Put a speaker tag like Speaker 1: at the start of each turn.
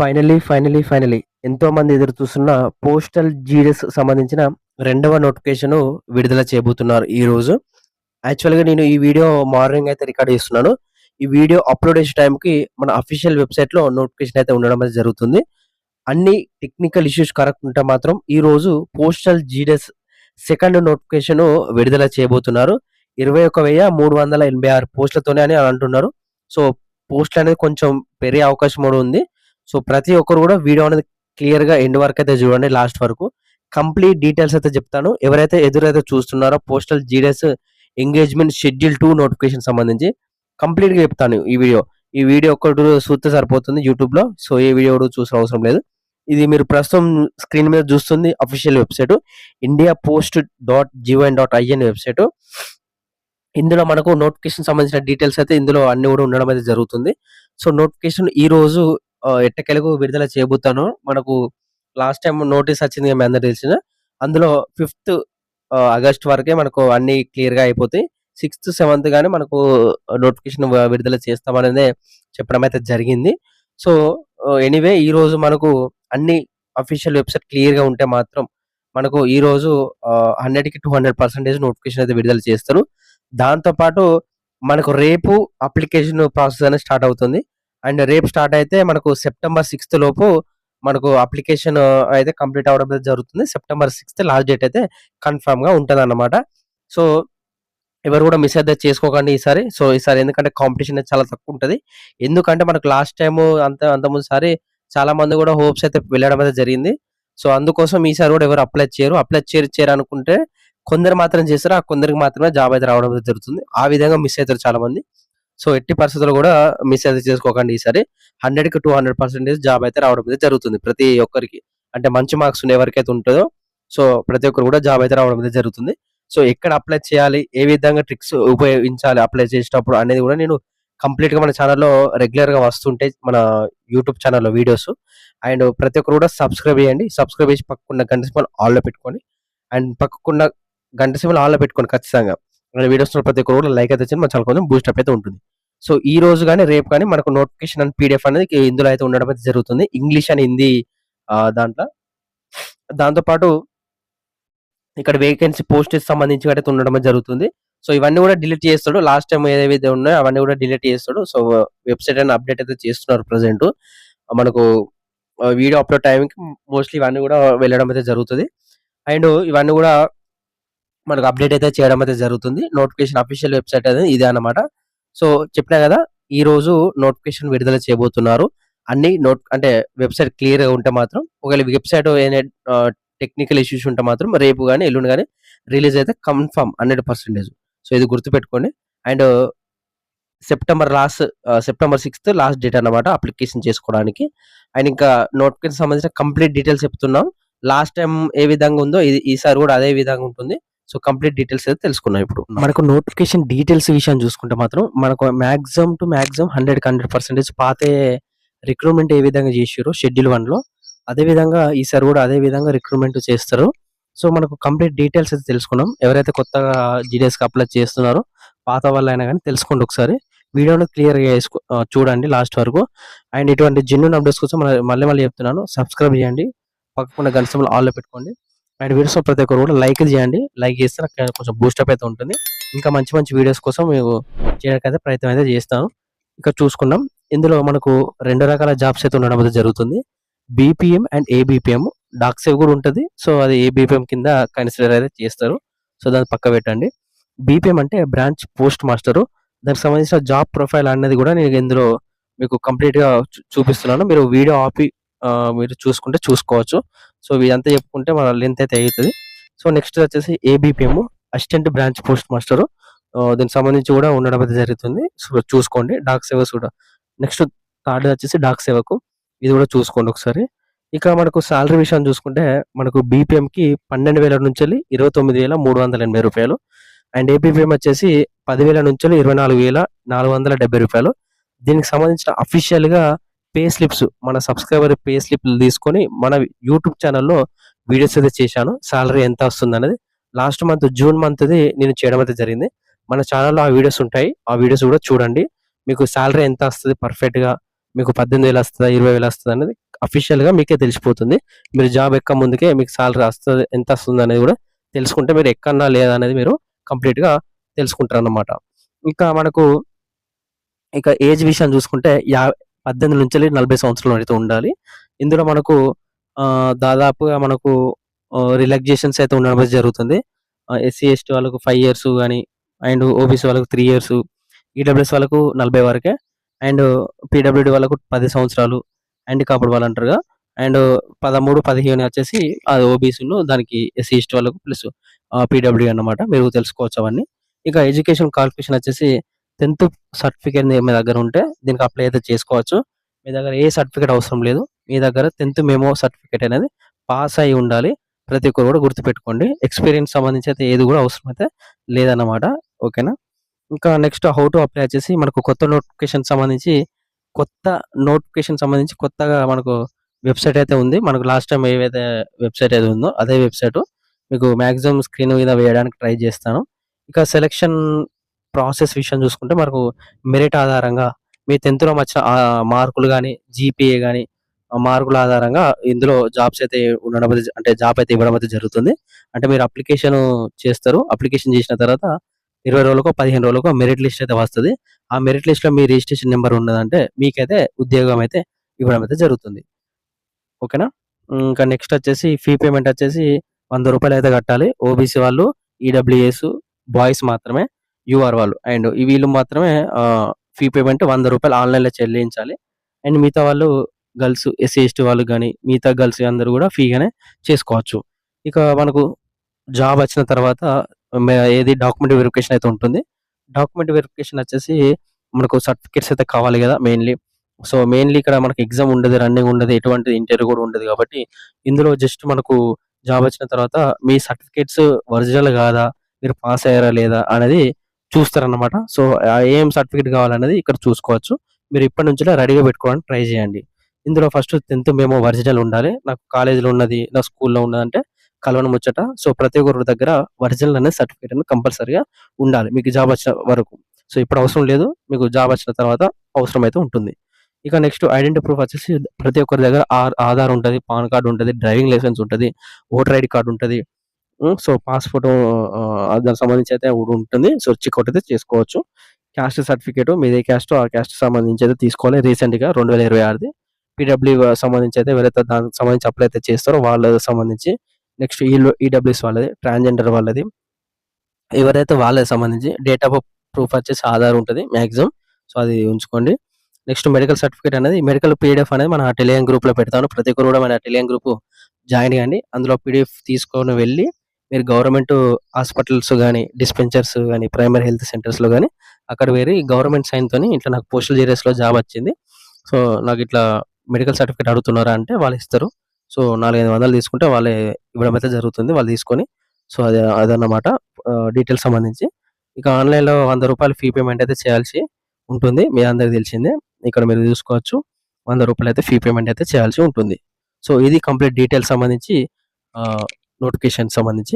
Speaker 1: Finally ఎంతో మంది ఎదురు చూస్తున్న పోస్టల్ జీడీఎస్ సంబంధించిన రెండవ నోటిఫికేషన్ విడుదల చేయబోతున్నారు ఈ రోజు. యాక్చువల్‌గా నేను ఈ వీడియో మార్నింగ్ అయితే రికార్డ్ చేస్తున్నాను. ఈ వీడియో అప్‌లోడ్ చేసే టైంకి మన అఫీషియల్ వెబ్‌సైట్‌లో నోటిఫికేషన్ అయితే ఉండడం అనేది జరుగుతుంది. అన్ని టెక్నికల్ ఇష్యూస్ కరెక్ట్ ఉంటే మాత్రం ఈ రోజు పోస్టల్ జీడీఎస్ సెకండ్ నోటిఫికేషన్ విడుదల చేయబోతున్నారు. 21,386 పోస్టులతోనే అని అంటున్నారు. సో, పోస్టులు అనేది కొంచెం పెరిగే అవకాశం కూడా ఉంది. సో, ప్రతి ఒక్కరు కూడా వీడియో అనేది క్లియర్‌గా ఎండ్ వరకు అయితే చూడండి, లాస్ట్ వరకు. కంప్లీట్ డీటెయిల్స్ అయితే చెప్తాను. ఎవరైతే ఎదురైతే చూస్తున్నారో postal GDS engagement schedule 2 notification సంబంధించి కంప్లీట్‌గా చెప్తాను ఈ వీడియో. ఈ వీడియో ఒక్కటి చూస్తే సరిపోతుంది యూట్యూబ్‌లో. సో, ఏ వీడియో కూడా చూసిన అవసరం లేదు. ఇది మీరు ప్రస్తుతం స్క్రీన్ మీద చూస్తుంది అఫీషియల్ వెబ్‌సైట్ indiapost.gov.in వెబ్‌సైట్. ఇందులో మనకు నోటిఫికేషన్ సంబంధించిన డీటెయిల్స్ అయితే ఇందులో అన్ని కూడా ఉండడం అయితే జరుగుతుంది. సో, నోటిఫికేషన్ ఈ రోజు ఎట్టకేలకు విడుదల చేయబోతాను. మనకు లాస్ట్ టైమ్ నోటీస్ వచ్చింది మీ అందరికి తెలిసిన. అందులో 5థ్ ఆగస్ట్ వరకే మనకు అన్ని క్లియర్‌గా అయిపోతాయి. 6థ్, 7థ్ గాని మనకు నోటిఫికేషన్ విడుదల చేస్తామనేదే చెప్పడం అయితే జరిగింది. సో, ఎనీవే ఈ రోజు మనకు అన్ని అఫీషియల్ వెబ్‌సైట్ క్లియర్‌గా ఉంటే మాత్రం మనకు ఈ రోజు 100కి 200% నోటిఫికేషన్ అయితే విడుదల చేస్తారు. దాంతో పాటు మనకు రేపు అప్లికేషన్ ప్రాసెస్ అనేది స్టార్ట్ అవుతుంది. అండ్ రేపు స్టార్ట్ అయితే మనకు సెప్టెంబర్ 6థ్ లోపు మనకు అప్లికేషన్ అయితే కంప్లీట్ అవ్వడం అయితే జరుగుతుంది. సెప్టెంబర్ 6థ్ లాస్ట్ డేట్ అయితే కన్ఫర్మ్‌గా ఉంటదన్నమాట. సో, ఎవరు కూడా మిస్ అయితే చేసుకోకండి ఈసారి. సో, ఈసారి ఎందుకంటే కాంపిటీషన్ అనేది చాలా తక్కువ ఉంటది. ఎందుకంటే మనకు లాస్ట్ టైము అంతకుముందు సారి చాలా మంది కూడా హోప్స్ అయితే వెళ్ళడం అయితే జరిగింది. సో, అందుకోసం ఈసారి కూడా ఎవరు అప్లై చేయరు. అప్లై చేయరనుకుంటే కొందరు మాత్రం చేస్తారు. ఆ కొందరికి మాత్రమే జాబ్ అయితే రావడం అయితే జరుగుతుంది. ఆ విధంగా మిస్ అవుతారు చాలా మంది. సో, ఎట్టి పరిస్థితుల్లో కూడా మిస్ అయితే చేసుకోకండి ఈసారి. 100కి 200% జాబ్ అయితే రావడం అయితే జరుగుతుంది ప్రతి ఒక్కరికి. అంటే మంచి మార్క్స్ ఉన్న ఎవరికైతే ఉంటదో సో, ప్రతి ఒక్కరు కూడా జాబ్ అయితే రావడం అయితే జరుగుతుంది. సో, ఎక్కడ అప్లై చేయాలి? ఏ విధంగా ట్రిక్స్ ఉపయోగించాలి అప్లై చేసేటప్పుడు అనేది కూడా నేను కంప్లీట్‌గా మన ఛానెల్‌లో రెగ్యులర్‌గా వస్తుంటాయి. మన యూట్యూబ్ ఛానెల్‌లో వీడియోస్. అండ్ ప్రతి ఒక్కరు కూడా సబ్స్క్రైబ్ చేయండి. సబ్స్క్రైబ్ చేసి పక్కకున్న గంట సింబల్ ఆల్‌లో పెట్టుకోండి. అండ్ పక్కకున్న గంట సింబల్ ఆల్‌లో పెట్టుకోండి ఖచ్చితంగా. మన వీడియోస్‌లో ప్రతి ఒక్కరు కూడా లైక్ అయితే చేయండి. మన ఛానెల్ కొంచెం బూస్టప్ అయితే ఉంటుంది. సో, ఈ రోజు గాని, రేపు గాని మనకు నోటిఫికేషన్ అండ్ పీడీఎఫ్ అనేది ఇందులో అయితే ఉండడం అయితే జరుగుతుంది. ఇంగ్లీష్ అండ్ హిందీ దాంట్లో. దాంతో పాటు ఇక్కడ వేకెన్సీ పోస్ట్‌కి సంబంధించి అయితే ఉండడం జరుగుతుంది. సో, ఇవన్నీ కూడా డిలీట్ చేస్తాడు. లాస్ట్ టైమ్ ఏవైతే ఉన్నాయో అవన్నీ కూడా డిలీట్ చేస్తాడు. సో, వెబ్‌సైట్ అని అప్డేట్ అయితే చేస్తున్నారు ప్రెజెంట్. మనకు వీడియో అప్‌లోడ్ టైంకి మోస్ట్‌లీ ఇవన్నీ కూడా వెళ్ళడం అయితే జరుగుతది. అండ్ ఇవన్నీ కూడా మనకు అప్డేట్ అయితే చేయడం అయితే జరుగుతుంది. నోటిఫికేషన్ అఫీషియల్ వెబ్‌సైట్ అనేది ఇదే అన్నమాట. సో, చెప్పినా కదా, ఈ రోజు నోటిఫికేషన్ విడుదల చేయబోతున్నారు. అన్ని అంటే వెబ్‌సైట్ క్లియర్‌గా ఉంటే మాత్రం, ఒకవేళ వెబ్‌సైట్ టెక్నికల్ ఇష్యూస్ ఉంటే మాత్రం రేపు గాని, ఎల్లుండి గాని రిలీజ్ అయితే కన్ఫర్మ్ 100%. సో, ఇది గుర్తుపెట్టుకోండి. అండ్ సెప్టెంబర్ 6థ్ లాస్ట్ డేట్ అన్నమాట అప్లికేషన్ చేసుకోవడానికి. అండ్ ఇంకా నోటిఫికేషన్ సంబంధించిన కంప్లీట్ డీటెయిల్స్ చెప్తున్నాం. లాస్ట్ టైమ్ ఏ విధంగా ఉందో ఈసారి కూడా అదే విధంగా ఉంటుంది. సో, కంప్లీట్ డీటెయిల్స్ అయితే తెలుసుకున్నాం ఇప్పుడు. మనకు నోటిఫికేషన్ డీటెయిల్స్ విషయం చూసుకుంటే మాత్రం మనకు మాక్సిమం టు మాక్సిమం 100కి 100% పాతే రిక్రూట్‌మెంట్ ఏ విధంగా చేసిర్రో షెడ్యూల్ 1లో అదే విధంగా ఈసారి కూడా అదే విధంగా రిక్రూట్‌మెంట్ చేస్తారు. సో, మనకు కంప్లీట్ డీటెయిల్స్ అయితే తెలుసుకున్నాం. ఎవరైతే కొత్తగా జీడీఎస్‌కి అప్లై చేస్తున్నారో పాత వాళ్ళైనా గాని తెలుసుకోండి ఒకసారి. వీడియోని క్లియర్‌గా చూడండి లాస్ట్ వరకు. అండ్ ఇటువంటి జెన్యూన్ అప్డేట్స్ కోసం మళ్ళీ చెప్తున్నాను. సబ్స్క్రైబ్ చేయండి. పక్కకున్న గంట సింబల్ ఆల్‌లో పెట్టుకోండి. అండ్ వీడియోస్‌లో ప్రతి ఒక్కరు కూడా లైక్ చేయండి. లైక్ చేస్తే నాకు కొంచెం బూస్టప్ అయితే ఉంటుంది. ఇంకా మంచి వీడియోస్ కోసం మేము చేయడానికైతే ప్రయత్నం అయితే చేస్తాను. ఇక చూసుకుందాం. ఇందులో మనకు 2 రకాల జాబ్స్ అయితే ఉండడం అయితే జరుగుతుంది. BPM and ABPM. డాక్సేవ్ కూడా ఉంటది. సో, అది ఏబీపీఎం కింద కన్సిడర్ అయితే చేస్తారు. సో, దాన్ని పక్కన పెట్టండి. బీపీఎం అంటే బ్రాంచ్ పోస్ట్ మాస్టరు. దానికి సంబంధించిన జాబ్ ప్రొఫైల్ అనేది కూడా నేను ఇందులో మీకు కంప్లీట్‌గా చూపిస్తున్నాను. మీరు వీడియో ఆపి మీరు చూసుకుంటే చూసుకోవచ్చు. సో, ఇదంతా చెప్పుకుంటే మన లెంత్ అయితే అయితది. సో, నెక్స్ట్ వచ్చేసి ABPM assistant branch post master. దీనికి సంబంధించి కూడా ఉండడం అయితే జరుగుతుంది. సో, చూసుకోండి. డాక్ సేవర్స్ కూడా. నెక్స్ట్ థర్డ్ వచ్చేసి డాక్ సేవకు. ఇది కూడా చూసుకోండి ఒకసారి. ఇక మనకు సాలరీ విషయం చూసుకుంటే మనకు బీపీఎంకి 12,000 నుంచెల్లి 29,380 రూపాయలు. అండ్ ఏబీపీఎం వచ్చేసి 10,000 నుంచెల్లి 24,470 రూపాయలు. దీనికి సంబంధించిన అఫీషియల్‌గా పే స్లిప్స్, మన సబ్స్క్రైబర్ పే స్లిప్‌లు తీసుకొని మన యూట్యూబ్ ఛానెల్‌లో వీడియోస్ అయితే చేశాను. సాలరీ ఎంత వస్తుందనేది. లాస్ట్ మంత్ జూన్ మంత్‌ది నేను చేయడం అయితే జరిగింది. మన ఛానెల్‌లో ఆ వీడియోస్ ఉంటాయి. ఆ వీడియోస్ కూడా చూడండి. మీకు సాలరీ ఎంత వస్తది పర్ఫెక్ట్‌గా మీకు 18,000 వస్తదా? 20,000 వస్తదా? అనేది అఫీషియల్‌గా మీకే తెలిసిపోతుంది. మీరు జాబ్ ఎక్క ముందుకే మీకు సాలరీ వస్తది. ఎంత వస్తుందనేది కూడా తెలుసుకుంటే మీరు ఎక్కన్నా లేదా అనేది మీరు కంప్లీట్‌గా తెలుసుకుంటారన్నమాట. ఇంకా మనకు ఏజ్ విషయం చూసుకుంటే 18-40 సంవత్సరాల అయితే ఉండాలి. ఇందులో మనకు దాదాపుగా మనకు రిలాక్సేషన్స్ అయితే ఉండడం అయితే జరుగుతుంది. ఎస్సీ, ఎస్టీ వాళ్ళకు 5 ఇయర్స్ గాని, అండ్ ఓబీసీ వాళ్ళకు 3 ఇయర్స్, ఈడబ్ల్యూఎస్ వాళ్ళకు 40 వరకే, అండ్ పీడబ్ల్యూడీ వాళ్ళకు 10 సంవత్సరాలు, హ్యాండికాప్డ్ వాళ్ళు అంటారుగా. అండ్ 13, 15 వచ్చేసి అది ఓబీసీను, దానికి ఎస్సీ, ఎస్టీ వాళ్ళకు ప్లస్ పీడబ్ల్యూడీ అన్నమాట. మీరు తెలుసుకోవచ్చు అవన్నీ. ఇక ఎడ్యుకేషన్ క్వాలిఫికేషన్ వచ్చేసి 10థ్ సర్టిఫికేట్ మీ దగ్గర ఉంటే దీనికి అప్లై అయితే చేసుకోవచ్చు. మీ దగ్గర ఏ సర్టిఫికేట్ అవసరం లేదు. మీ దగ్గర 10థ్ మెమో సర్టిఫికేట్ అనేది పాస్ అయ్యి ఉండాలి. ప్రతి ఒక్కరు కూడా గుర్తుపెట్టుకోండి. ఎక్స్‌పీరియన్స్ సంబంధించి అయితే ఏది కూడా అవసరం అయితే లేదన్నమాట. ఓకేనా? ఇంకా నెక్స్ట్ హౌ టు అప్లై వచ్చేసి మనకు కొత్త నోటిఫికేషన్ సంబంధించి కొత్తగా మనకు వెబ్‌సైట్ అయితే ఉంది. మనకు లాస్ట్ టైమ్ ఏవైతే వెబ్‌సైట్ అయితే ఉందో అదే వెబ్‌సైటు మీకు మాక్సిమం స్క్రీన్ మీద వేయడానికి ట్రై చేస్తాను. ఇక సెలక్షన్ ప్రాసెస్ విషయం చూసుకుంటే మనకు మెరిట్ ఆధారంగా మీ 10థ్‌లో వచ్చిన మార్కులు గాని, జీపీఏ గాని, మార్కుల ఆధారంగా ఇందులో జాబ్స్ అయితే ఉండడం అయితే అంటే జాబ్ అయితే ఇవ్వడం అయితే జరుగుతుంది. అంటే మీరు అప్లికేషను చేస్తారు. అప్లికేషన్ చేసిన తర్వాత 20 రోజులకో, 15 రోజులకో మెరిట్ లిస్ట్ అయితే వస్తది. ఆ మెరిట్ లిస్ట్‌లో మీ రిజిస్ట్రేషన్ నంబర్ ఉన్నదంటే మీకైతే ఉద్యోగం అయితే ఇవ్వడం అయితే జరుగుతుంది. ఓకేనా? ఇంకా నెక్స్ట్ వచ్చేసి ఫీ పేమెంట్ వచ్చేసి రూ. 100 అయితే కట్టాలి. ఓబీసీ వాళ్ళు, ఈడబ్ల్యూఎస్ బాయ్స్ మాత్రమే, యూఆర్ వాళ్ళు అండ్ వీళ్ళు మాత్రమే ఫీ పేమెంట్ రూ. 100 ఆన్‌లైన్‌లో చెల్లించాలి. అండ్ మిగతా వాళ్ళు గర్ల్స్, ఎస్సీ, ఎస్టీ వాళ్ళు గాని, మిగతా గర్ల్స్ అందరూ కూడా ఫ్రీగానే చేసుకోవచ్చు. ఇక మనకు జాబ్ వచ్చిన తర్వాత ఏది డాక్యుమెంట్ వెరిఫికేషన్ అయితే ఉంటుంది. డాక్యుమెంట్ వెరిఫికేషన్ వచ్చేసి మనకు సర్టిఫికేట్స్ అయితే కావాలి కదా మెయిన్‌లీ. సో, మెయిన్‌లీ ఇక్కడ మనకి ఎగ్జామ్ ఉండదు, రన్నింగ్ ఉండదు, ఎటువంటి ఇంటర్వ్యూ కూడా ఉండదు కాబట్టి ఇందులో జస్ట్ మనకు జాబ్ వచ్చిన తర్వాత మీ సర్టిఫికేట్స్ ఒరిజినల్ కాదా? మీరు పాస్ అయ్యారా లేదా? అనేది చూస్తారన్నమాట. సో, ఏం సర్టిఫికేట్ కావాలనేది ఇక్కడ చూసుకోవచ్చు. మీరు ఇప్పటి నుంచిలే రెడీగా పెట్టుకోవడానికి ట్రై చేయండి. ఇందులో ఫస్ట్ 10థ్ మెమో ఒరిజినల్ ఉండాలి. నాకు కాలేజ్‌లో ఉన్నది, నా స్కూల్‌లో ఉన్నదంటే కలవని ముచ్చట. సో, ప్రతి ఒక్కరి దగ్గర ఒరిజినల్ అనే సర్టిఫికేట్ అనేది కంపల్సరీగా ఉండాలి. మీకు జాబ్ వచ్చిన వరకు. సో, ఇప్పుడు అవసరం లేదు. మీకు జాబ్ వచ్చిన తర్వాత అవసరమైతే ఉంటుంది. ఇక నెక్స్ట్ ఐడెంటిటీ ప్రూఫ్ వచ్చేసి ప్రతి ఒక్కరి దగ్గర ఆధార్ ఉంటది, పాన్ కార్డ్ ఉంటది, డ్రైవింగ్ లైసెన్స్ ఉంటది, ఓటర్ ఐడీ కార్డ్ ఉంటది. సో, పాస్‌పోర్ట్ దానికి సంబంధించి అయితే ఉంటుంది. సో, చెక్‌ఔట్ అయితే చేసుకోవచ్చు. క్యాస్ట్ సర్టిఫికేట్ మీదే క్యాస్టో ఆ క్యాస్ట్‌కి సంబంధించి అయితే తీసుకోవాలి. రీసెంట్‌గా 2026ది. పీడబ్ల్యూ సంబంధించి అయితే ఎవరైతే దానికి సంబంధించి అప్లై అయితే చేస్తారో వాళ్ళకి సంబంధించి. నెక్స్ట్ ఈడబ్ల్యూఎస్ వాళ్ళది, ట్రాన్స్‌జెండర్ వాళ్ళది. ఎవరైతే వాళ్ళకి సంబంధించి డేట్ ఆఫ్ ప్రూఫ్ వచ్చేసి ఆధార్ ఉంటది మాక్సిమం. సో, అది ఉంచుకోండి. నెక్స్ట్ మెడికల్ సర్టిఫికేట్ అనేది మెడికల్ పీడీఎఫ్ అనేది మన టెలిగ్రామ్ గ్రూప్‌లో పెడతాను. ప్రతి ఒక్కరు కూడా మన టెలిగ్రామ్ గ్రూప్ జాయిన్ కండి. అందులో పీడీఎఫ్ తీసుకొని వెళ్లి మీరు గవర్నమెంట్ హాస్పిటల్స్ గాని, డిస్పెన్సర్స్ గాని, ప్రైమరీ హెల్త్ సెంటర్స్‌లో గాని అక్కడ వేరి గవర్నమెంట్ సైన్‌తోని ఇట్లా నాకు పోస్టల్ జీఆర్ఎస్‌లో జాబ్ వచ్చింది. సో, నాకు ఇట్లా మెడికల్ సర్టిఫికేట్ అడుగుతున్నారా అంటే వాళ్ళు ఇస్తారు. సో, 400, 500 తీసుకుంటే వాళ్ళే ఇవ్వడం అయితే జరుగుతుంది. వాళ్ళు తీసుకొని సో, అదన్నమాట డీటెయిల్స్ సంబంధించి. ఇక ఆన్‌లైన్‌లో రూ. 100 ఫీ పేమెంట్ అయితే చేయాల్సి ఉంటుంది. మీ అందరికి తెలిసిందే. ఇక్కడ మీరు చూసుకోవచ్చు. రూ. 100 అయితే ఫీ పేమెంట్ అయితే చేయాల్సి ఉంటుంది. సో, ఇది కంప్లీట్ డీటెయిల్స్ సంబంధించి నోటిఫికేషన్ సంబంధించి.